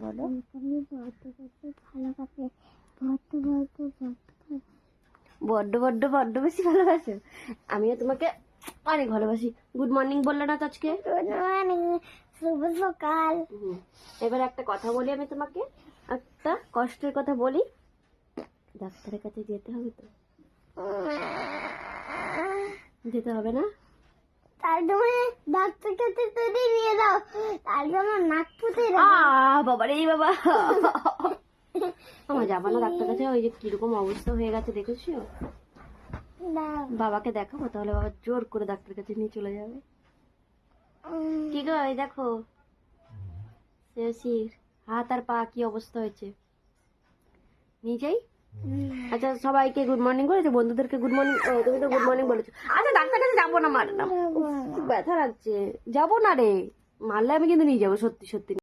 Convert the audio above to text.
বলো। বড্ড বড্ড বড্ড বেশি ভালোবাসো। আমিও তোমাকে অনেক ভালোবাসি। গুড মর্নিং বললে না তো আজকে? গুড মর্নিং, শুভ সকাল। এবার একটা কথা বলি, আমি তোমাকে একটা কষ্টের কথা বলি। ডাক্তারের কাছে যেতে হবে তো? যেতে হবে না? তার জন্য ডাক্তার কাছে তুই নিয়ে দাও, তার জন্য নাক পুঁতে বাবা রে বাবা, আমার যাবো না ডাক্তার কাছে। ওই যে কিরকম অবস্থা হয়ে গেছে দেখেছো? বাবাকে দেখাবো, তাহলে বাবা জোর করে ডাক্তার কাছে নিয়ে চলে যাবে। কি গো, এই দেখো শেষির হাত আর পা কি অবস্থা হয়েছে, নিয়ে যাই। আচ্ছা সবাইকে গুড মর্নিং বলেছো, বন্ধুদেরকে গুড মর্নিং। তুমি তো গুড মর্নিং বলেছো। আচ্ছা ডাক্তার কাছে যাবো না, মার না, ব্যথা লাগছে, যাবো না রে, মারলে আমি কিন্তু নিয়ে যাবো, সত্যি সত্যি।